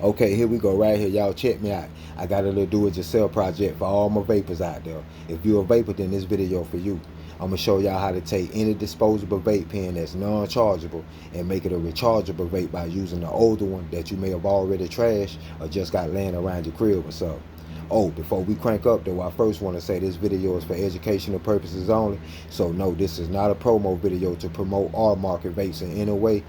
Okay, here we go right here. Y'all check me out. I got a little do-it-yourself project for all my vapors out there. If you're a vapor, then this video for you. I'm going to show y'all how to take any disposable vape pen that's non-chargeable and make it a rechargeable vape by using the older one that you may have already trashed or just got laying around your crib or something. Oh, before we crank up though, I first want to say this video is for educational purposes only. So no, this is not a promo video to promote or market vapes in any way,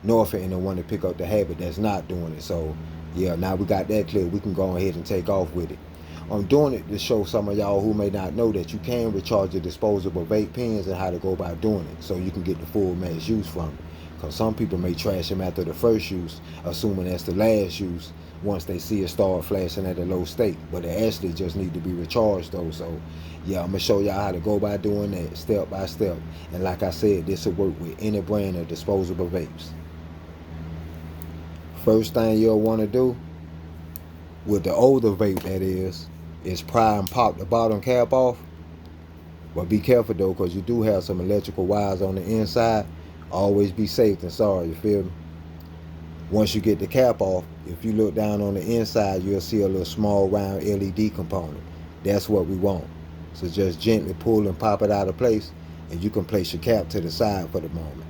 nor for anyone to pick up the habit that's not doing it. So yeah, now we got that clear, we can go ahead and take off with it. I'm doing it to show some of y'all who may not know that you can recharge your disposable vape pens and how to go about doing it so you can get the full max use from it. Because some people may trash them after the first use, assuming that's the last use, once they see it start flashing at a low state. But it actually just need to be recharged though. So yeah, I'm going to show y'all how to go by doing that step by step. And like I said, this will work with any brand of disposable vapes. First thing you'll want to do, with the older vape that is pry and pop the bottom cap off. But be careful though, because you do have some electrical wires on the inside. Always be safe than sorry, you feel me? Once you get the cap off, if you look down on the inside, you'll see a little small round LED component. That's what we want. So just gently pull and pop it out of place, and you can place your cap to the side for the moment.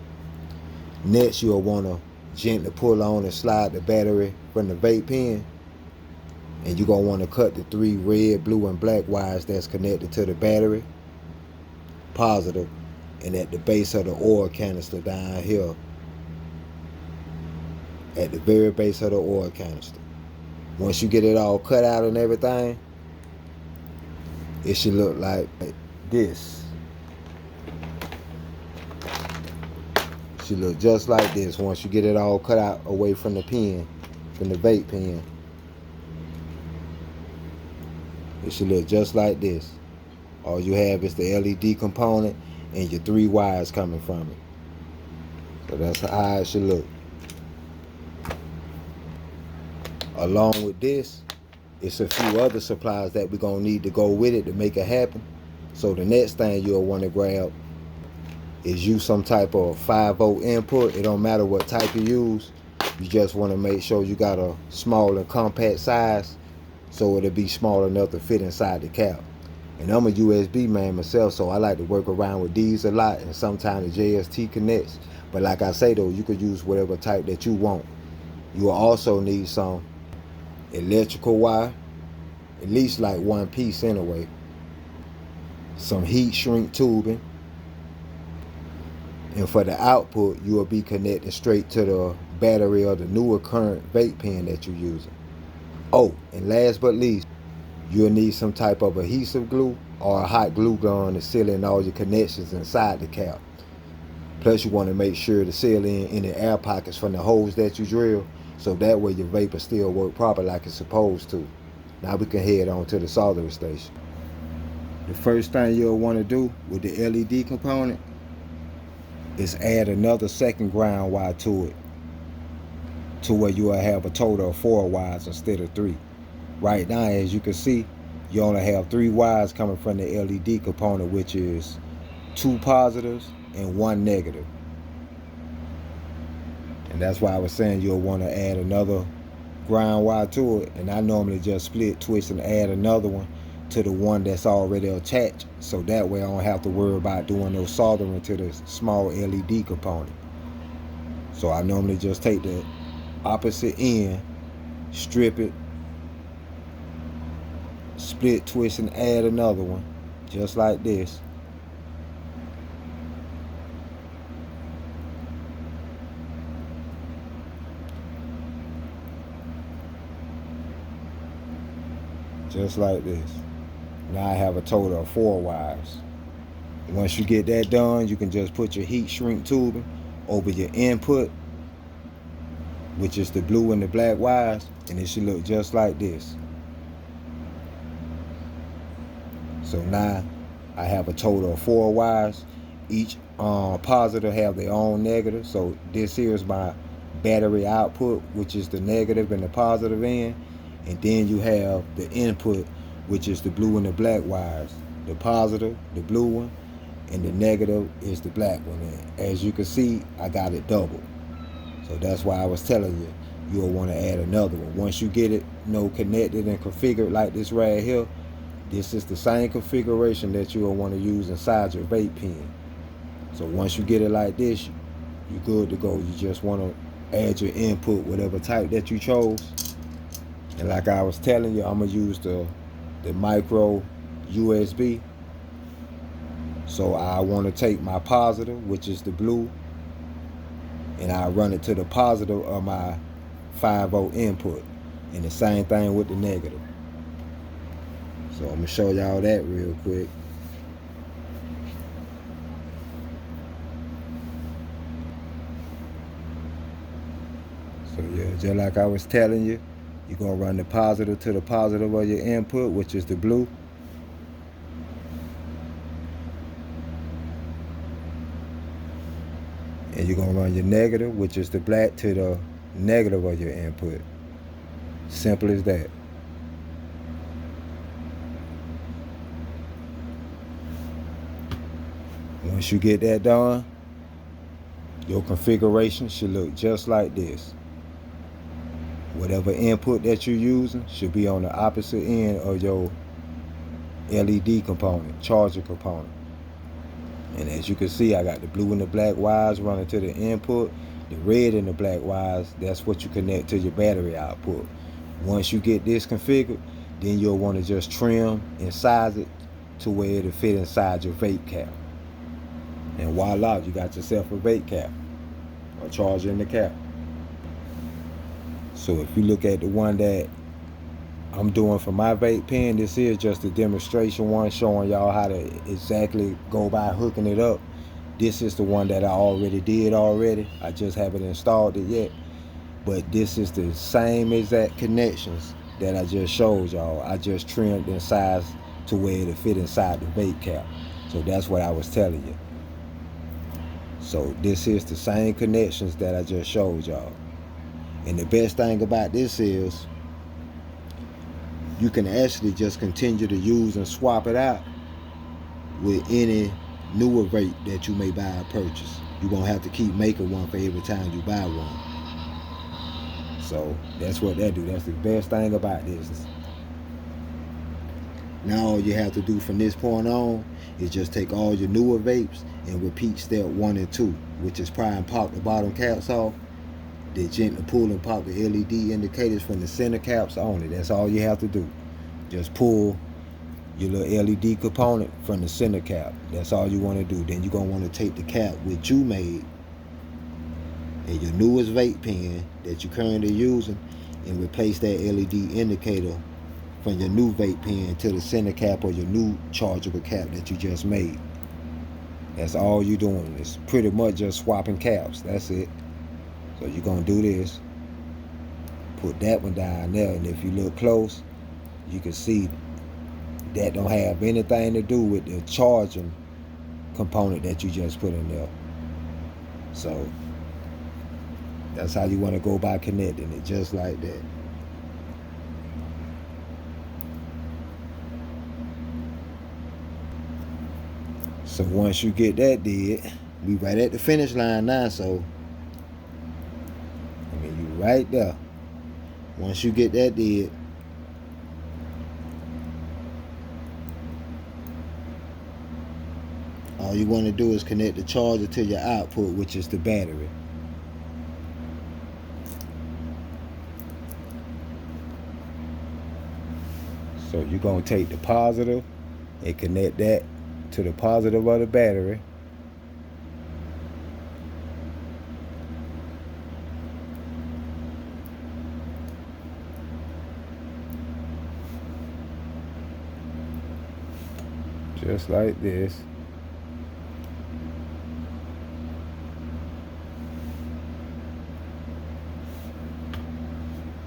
Next, you'll want to gently pull on and slide the battery from the vape pen, and you're going to want to cut the 3 red, blue, and black wires that's connected to the battery, positive, and at the base of the oil canister down here, at the very base of the oil canister. Once you get it all cut out and everything, it should look like this. It should look just like this once you get it all cut out away from the pen, from the vape pen. It should look just like this. All you have is the LED component and your 3 wires coming from it. So that's how it should look. Along with this, it's a few other supplies that we're going to need to go with it to make it happen. So the next thing you'll want to grab is use some type of 5-volt input. It don't matter what type you use. You just want to make sure you got a small and compact size, so it'll be small enough to fit inside the cap. And I'm a USB man myself, so I like to work around with these a lot, and sometimes the JST connects. But like I say though, you could use whatever type that you want. You will also need some electrical wire, at least like 1 piece anyway, some heat shrink tubing, and for the output, you will be connected straight to the battery of the newer current vape pen that you're using. Oh, and last but least, you'll need some type of adhesive glue or a hot glue gun to seal in all your connections inside the cap. Plus, you want to make sure to seal in any air pockets from the holes that you drill, so that way your vapor still work proper like it's supposed to. Now we can head on to the soldering station. The first thing you'll want to do with the LED component is add another second ground wire to it, to where you will have a total of 4 wires instead of 3. Right now, as you can see, you only have 3 wires coming from the LED component, which is 2 positives and 1 negative. And that's why I was saying you'll want to add another ground wire to it. And I normally just split, twist, and add another one to the one that's already attached. So that way I don't have to worry about doing no soldering to the small LED component. So I normally just take the opposite end, strip it, split, twist, and add another one, just like this. Just like this. Now I have a total of 4 wires. Once you get that done, you can just put your heat shrink tubing over your input, which is the blue and the black wires, and it should look just like this. So now I have a total of 4 wires. Each positive have their own negative. So this here is my battery output, which is the negative and the positive end. And then you have the input, which is the blue and the black wires. The positive, the blue one, and the negative is the black one. And as you can see, I got it double. So that's why I was telling you, you'll want to add another one. Once you get it, connected and configured like this right here, this is the same configuration that you'll want to use inside your vape pen. So once you get it like this, you're good to go. You just want to add your input, whatever type that you chose. And like I was telling you, I'm going to use the micro USB. So I want to take my positive, which is the blue, and I run it to the positive of my 5-volt input. And the same thing with the negative. So I'm going to show y'all that real quick. So yeah, just like I was telling you, you're going to run the positive to the positive of your input, which is the blue. And you're going to run your negative, which is the black, to the negative of your input. Simple as that. Once you get that done, your configuration should look just like this. Whatever input that you're using should be on the opposite end of your LED component, charger component. And as you can see, I got the blue and the black wires running to the input. The red and the black wires, that's what you connect to your battery output. Once you get this configured, then you'll want to just trim and size it to where it'll fit inside your vape cap. And voila, you got yourself a vape cap, or charger in the cap. So if you look at the one that I'm doing for my vape pen, this is just a demonstration one showing y'all how to exactly go by hooking it up. This is the one that I already did already. I just haven't installed it yet. But this is the same exact connections that I just showed y'all. I just trimmed and sized to where it'll fit inside the vape cap. So that's what I was telling you. So this is the same connections that I just showed y'all. And the best thing about this is you can actually just continue to use and swap it out with any newer vape that you may buy or purchase. You won't have to keep making one for every time you buy one. So that's what that do. That's the best thing about this. Now all you have to do from this point on is just take all your newer vapes and repeat step 1 and 2, which is pry and pop the bottom caps off. Then gently pull and pop the LED indicators from the center caps on it. That's all you have to do. Just pull your little LED component from the center cap. That's all you want to do. Then you're going to want to take the cap which you made and your newest vape pen that you're currently using and replace that LED indicator from your new vape pen to the center cap or your new chargeable cap that you just made. That's all you're doing. It's pretty much just swapping caps. That's it. So you're going to do this. Put that one down there, and if you look close, you can see that don't have anything to do with the charging component that you just put in there. So that's how you want to go by connecting it, just like that. So once you get that did, we right at the finish line now, so I mean you right there. Once you get that did, all you want to do is connect the charger to your output, which is the battery. So you're going to take the positive and connect that to the positive of the battery. Just like this.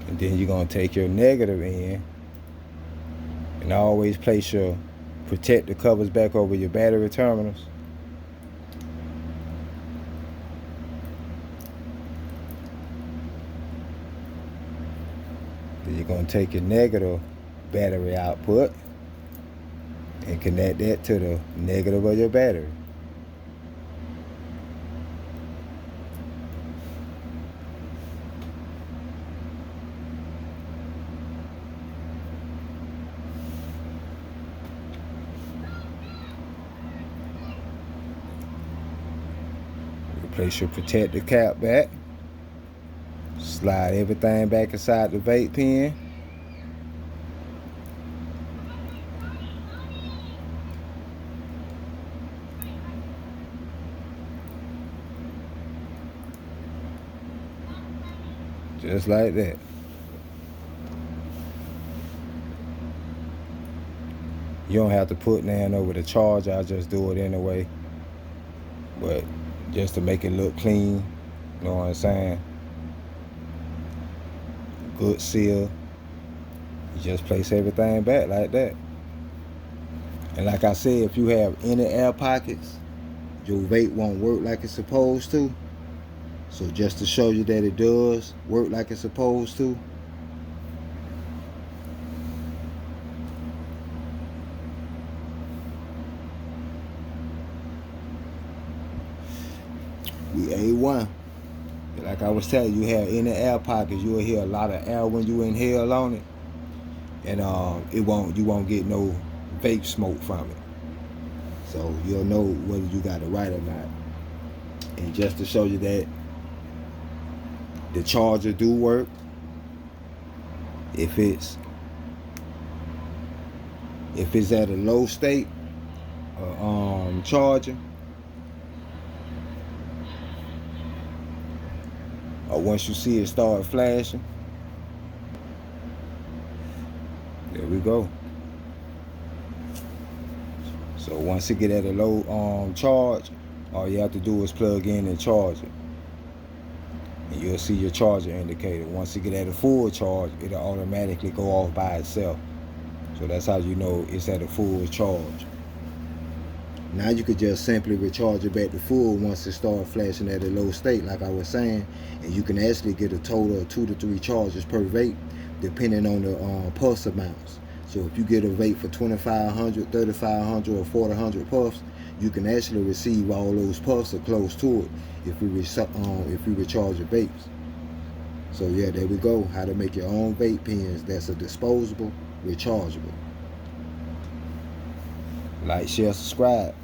And then you're going to take your negative in and always place your protector covers back over your battery terminals. Then you're going to take your negative battery output and connect that to the negative of your battery. Place your protective cap back. Slide everything back inside the vape pen. Just like that. You don't have to put nothing over the charger. I just do it anyway. But just to make it look clean, you know what I'm saying? Good seal. You just place everything back like that. And like I said, if you have any air pockets, your vape won't work like it's supposed to. So just to show you that it does work like it's supposed to, we A1. Like I was telling you, have any air pockets, you'll hear a lot of air when you inhale on it, and you won't get no vape smoke from it. So you'll know whether you got it right or not. And just to show you that the charger do work, if it's at a low state charging, or once you see it start flashing, there we go. So once it get at a low charge, all you have to do is plug in and charge it, and you'll see your charger indicator. Once it get at a full charge, it'll automatically go off by itself. So that's how you know it's at a full charge. Now you could just simply recharge it back to full once it starts flashing at a low state, like I was saying, and you can actually get a total of 2 to 3 charges per vape, depending on the pulse amounts. So if you get a vape for 2,500, 3,500, or 4,100 puffs, you can actually receive all those puffs or close to it if you recharge your vapes. So yeah, there we go. How to make your own vape pens that's a disposable, rechargeable. Like, share, subscribe.